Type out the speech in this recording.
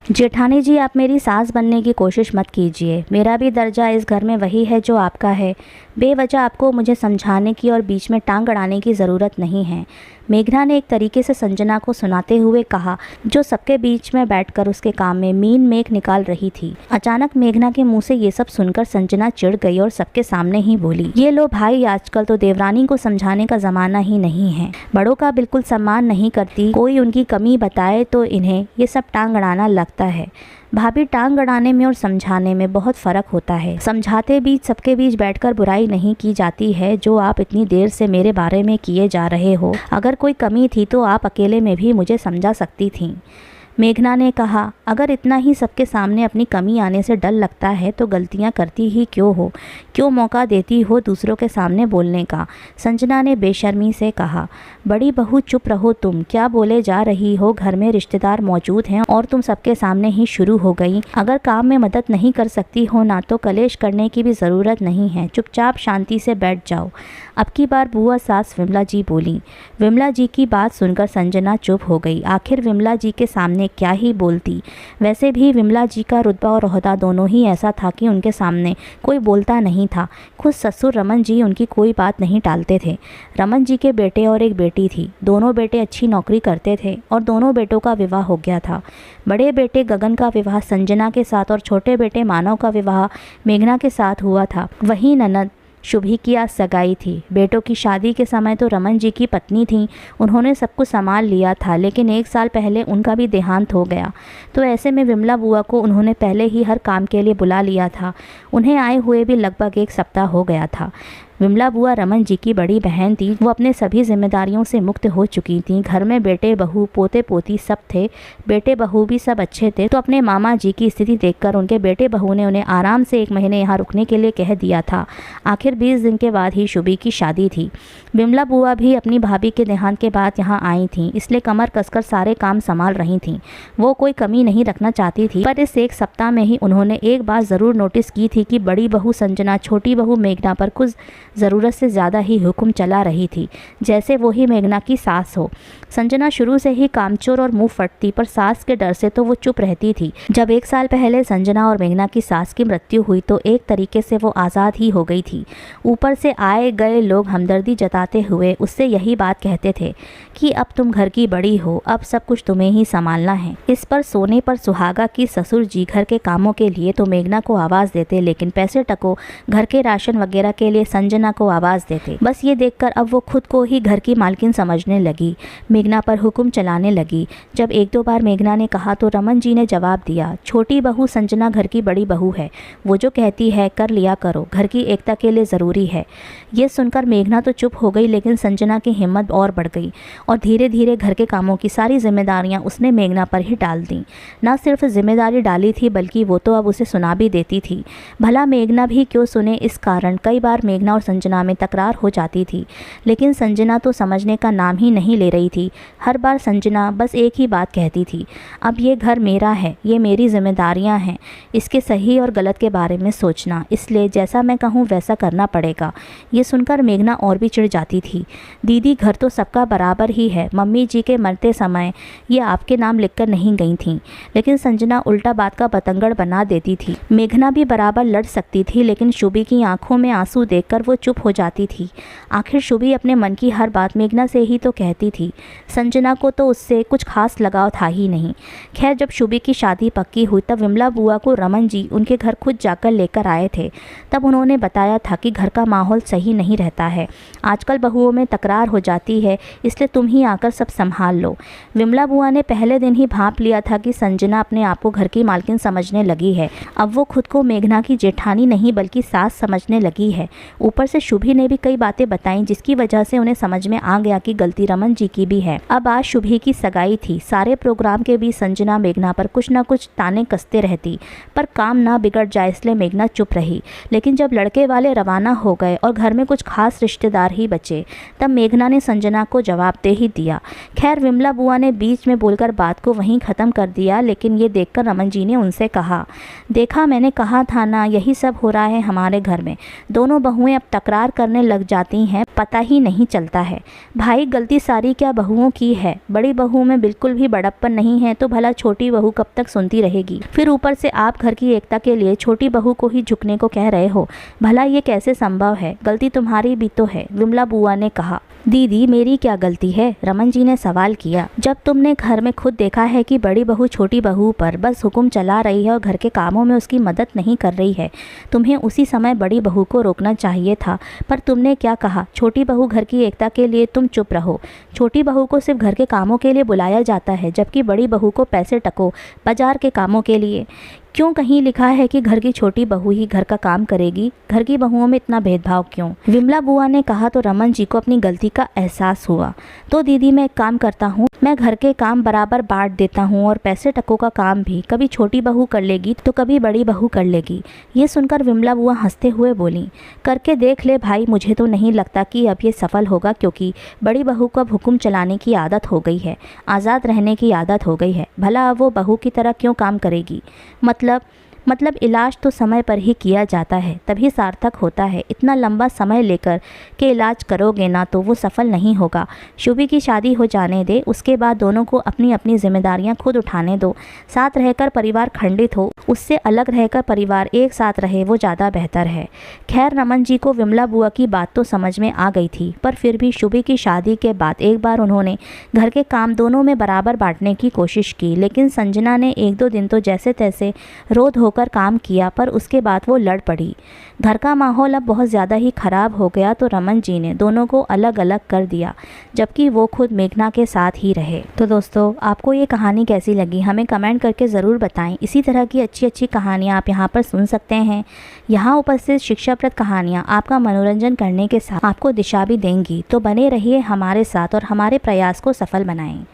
जेठानी जी, आप मेरी सास बनने की कोशिश मत कीजिए। मेरा भी दर्जा इस घर में वही है जो आपका है। बेवजह आपको मुझे समझाने की और बीच में टांग अड़ाने की ज़रूरत नहीं है, मेघना ने एक तरीके से संजना को सुनाते हुए कहा, जो सबके बीच में बैठकर उसके काम में मीन मेख निकाल रही थी। अचानक मेघना के मुंह से ये सब सुनकर संजना चिढ़ गई और सबके सामने ही बोली, ये लो भाई, आजकल तो देवरानी को समझाने का ज़माना ही नहीं है। बड़ों का बिल्कुल सम्मान नहीं करती, कोई उनकी कमी बताए तो इन्हें ये सब टांग अड़ाना लगता है। भाभी, टांग अड़ाने में और समझाने में बहुत फ़र्क होता है। समझाते बीच सबके बीच बैठकर बुराई नहीं की जाती है, जो आप इतनी देर से मेरे बारे में किए जा रहे हो। अगर कोई कमी थी तो आप अकेले में भी मुझे समझा सकती थीं। मेघना ने कहा, अगर इतना ही सबके सामने अपनी कमी आने से डर लगता है तो गलतियां करती ही क्यों हो, क्यों मौका देती हो दूसरों के सामने बोलने का। संजना ने बेशर्मी से कहा, बड़ी बहू चुप रहो तुम, क्या बोले जा रही हो। घर में रिश्तेदार मौजूद हैं और तुम सबके सामने ही शुरू हो गई। अगर काम में मदद नहीं कर सकती हो ना तो कलेश करने की भी ज़रूरत नहीं है, चुपचाप शांति से बैठ जाओ। अब की बार बुआ सास विमला जी बोली। विमला जी की बात सुनकर संजना चुप हो गई। आखिर विमला जी के सामने क्या ही बोलती। वैसे भी विमला जी का रुतबा और ओहदा दोनों ही ऐसा था कि उनके सामने कोई बोलता नहीं था। खुद ससुर रमन जी उनकी कोई बात नहीं टालते थे। रमन जी के बेटे और एक बेटी थी। दोनों बेटे अच्छी नौकरी करते थे और दोनों बेटों का विवाह हो गया था। बड़े बेटे गगन का विवाह संजना के साथ और छोटे बेटे मानव का विवाह मेघना के साथ हुआ था। वहीं ननद शुभी की आज सगाई थी। बेटों की शादी के समय तो रमन जी की पत्नी थी, उन्होंने सब कुछ संभाल लिया था, लेकिन 1 साल पहले उनका भी देहांत हो गया। तो ऐसे में विमला बुआ को उन्होंने पहले ही हर काम के लिए बुला लिया था। उन्हें आए हुए भी लगभग 1 सप्ताह हो गया था। विमला बुआ रमन जी की बड़ी बहन थी। वो अपने सभी जिम्मेदारियों से मुक्त हो चुकी थी। घर में बेटे बहू पोते पोती सब थे। बेटे बहू भी सब अच्छे थे। तो अपने मामा जी की स्थिति देखकर उनके बेटे बहू ने उन्हें आराम से 1 महीने यहाँ रुकने के लिए कह दिया था। आखिर 20 दिन के बाद ही शुभी की शादी थी। विमला बुआ भी अपनी भाभी के देहांत के बाद यहाँ आई थी, इसलिए कमर कसकर सारे काम संभाल रही थी। वो कोई कमी नहीं रखना चाहती थी, पर इस 1 सप्ताह में ही उन्होंने एक बात ज़रूर नोटिस की थी कि बड़ी बहू संजना छोटी बहू मेघना पर कुछ ज़रूरत से ज़्यादा ही हुक्म चला रही थी, जैसे वो ही मेघना की सास हो। संजना शुरू से ही कामचोर और मुंह फटती, पर सास के डर से तो वो चुप रहती थी। जब 1 साल पहले संजना और मेघना की सास की मृत्यु हुई तो एक तरीके से वो आज़ाद ही हो गई थी। ऊपर से आए गए लोग हमदर्दी जताते हुए उससे यही बात कहते थे कि अब तुम घर की बड़ी हो, अब सब कुछ तुम्हें ही संभालना है। इस पर सोने पर सुहागा की ससुर जी घर के कामों के लिए तो मेघना को आवाज़ देते, लेकिन पैसे टको घर के राशन वगैरह के लिए संजना को आवाज़ देते। बस ये देखकर अब वो खुद को ही घर की मालकिन समझने लगी, मेघना पर हुक्म चलाने लगी। जब 1-2 बार मेघना ने कहा तो रमन जी ने जवाब दिया, छोटी बहू संजना घर की बड़ी बहू है, वो जो कहती है कर लिया करो, घर की एकता के लिए ज़रूरी है। ये सुनकर मेघना तो चुप हो गई, लेकिन संजना की हिम्मत और बढ़ गई और धीरे धीरे घर के कामों की सारी जिम्मेदारियां उसने मेघना पर ही डाल दी। न सिर्फ जिम्मेदारी डाली थी, बल्कि वो तो अब उसे सुना भी देती थी। भला मेघना भी क्यों सुने, इस कारण कई बार मेघना और संजना में तकरार हो जाती थी, लेकिन संजना तो समझने का नाम ही नहीं ले रही थी। हर बार संजना बस एक ही बात कहती थी, अब ये घर मेरा है, ये मेरी जिम्मेदारियां हैं, इसके सही और गलत के बारे में सोचना, इसलिए जैसा मैं कहूँ वैसा करना पड़ेगा। ये सुनकर मेघना और भी चिढ़ जाती थी। दीदी, घर तो सबका बराबर ही है, मम्मी जी के मरते समय ये आपके नाम लिखकर नहीं गई थी। लेकिन संजना उल्टा बात का बतंगड़ बना देती थी। मेघना भी बराबर लड़ सकती थी, लेकिन शुभी की आंखों में आंसू देखकर वो चुप हो जाती थी। आखिर शुभी अपने मन की हर बात मेघना से ही तो कहती थी। संजना को तो उससे कुछ खास लगाव था ही नहीं। खैर, जब शुभी की शादी पक्की हुई तब विमला बुआ को रमन जी उनके घर खुद जाकर लेकर आए थे। तब उन्होंने बताया था कि घर का माहौल सही नहीं रहता है, आजकल बहुओं में तकरार हो जाती है, इसलिए तुम ही आकर सब संभाल लो। विमला बुआ ने पहले दिन ही भांप लिया था कि संजना अपने आप को घर की मालकिन समझने लगी है। अब वो खुद को मेघना की जेठानी नहीं बल्कि सास समझने लगी है। ऊपर से शुभी ने भी कई बातें बताई, जिसकी वजह से उन्हें समझ में आ गया कि गलती रमन जी की भी है। अब आज शुभी की सगाई थी। सारे प्रोग्राम के बीच संजना मेघना पर कुछ न कुछ ताने कसते रहती, पर काम ना बिगड़ जाए इसलिए मेघना चुप रही। लेकिन जब लड़के वाले रवाना हो गए और घर में कुछ खास रिश्तेदार ही बचे, तब मेघना ने संजना को जवाब दे ही दिया। खैर, विमला बुआ ने बीच में बोलकर बात को वहीं ख़त्म कर दिया, लेकिन ये देखकर रमन जी ने उनसे कहा, देखा, मैंने कहा था ना, यही सब हो रहा है हमारे घर में। दोनों बहुएं अब तकरार करने लग जाती हैं, पता ही नहीं चलता है। भाई, गलती सारी क्या बहुओं बहुओं की है, बड़ी बहू में बिल्कुल भी बड़प्पन नहीं है, तो भला छोटी बहू कब तक सुनती रहेगी। फिर ऊपर से आप घर की एकता के लिए छोटी बहू को ही झुकने को कह रहे हो, भला ये कैसे संभव है? गलती तुम्हारी भी तो है, विमला बुआ ने कहा। दीदी मेरी क्या गलती है? रमन जी ने सवाल किया। जब तुमने घर में खुद देखा है कि बड़ी बहू छोटी बहू पर बस हुक्म चला रही है और घर के कामों में उसकी मदद नहीं कर रही है, तुम्हें उसी समय बड़ी बहू को रोकना चाहिए था। पर तुमने क्या कहा? छोटी बहू घर की एकता के लिए, तुम चुप रहो। छोटी बहू को सिर्फ घर के कामों के लिए बुलाया जाता है, जबकि बड़ी बहू को पैसे टको बाजार के कामों के लिए। क्यों कहीं लिखा है कि घर की छोटी बहू ही घर का काम करेगी? घर की बहुओं में इतना भेदभाव क्यों? विमला बुआ ने कहा तो रमन जी को अपनी गलती का एहसास हुआ। तो दीदी मैं एक काम करता हूँ, मैं घर के काम बराबर बांट देता हूँ और पैसे टकों का काम भी कभी छोटी बहू कर लेगी तो कभी बड़ी बहू कर लेगी। ये सुनकर विमला बुआ हंसते हुए बोली, करके देख ले भाई, मुझे तो नहीं लगता कि अब ये सफल होगा, क्योंकि बड़ी बहू को अब हुक्म चलाने की आदत हो गई है, आज़ाद रहने की आदत हो गई है। भला अब वो बहू की तरह क्यों काम करेगी? मतलब इलाज तो समय पर ही किया जाता है, तभी सार्थक होता है। इतना लंबा समय लेकर के इलाज करोगे ना तो वो सफल नहीं होगा। शुभी की शादी हो जाने दे, उसके बाद दोनों को अपनी अपनी जिम्मेदारियां खुद उठाने दो। साथ रहकर परिवार खंडित हो, उससे अलग रहकर परिवार एक साथ रहे, वो ज़्यादा बेहतर है। खैर रमन जी को विमला बुआ की बात तो समझ में आ गई थी, पर फिर भी शुभी की शादी के बाद एक बार उन्होंने घर के काम दोनों में बराबर बांटने की कोशिश की, लेकिन संजना ने 1-2 दिन तो जैसे तैसे रोध होकर काम किया, पर उसके बाद वो लड़ पड़ी। घर का माहौल अब बहुत ज़्यादा ही ख़राब हो गया, तो रमन जी ने दोनों को अलग अलग कर दिया, जबकि वो खुद मेघना के साथ ही रहे। तो दोस्तों आपको ये कहानी कैसी लगी हमें कमेंट करके ज़रूर बताएं। इसी तरह की अच्छी अच्छी कहानियाँ आप यहाँ पर सुन सकते हैं। यहाँ उपस्थित शिक्षाप्रद कहानियाँ आपका मनोरंजन करने के साथ आपको दिशा भी देंगी। तो बने रहिए हमारे साथ और हमारे प्रयास को सफल बनाएं।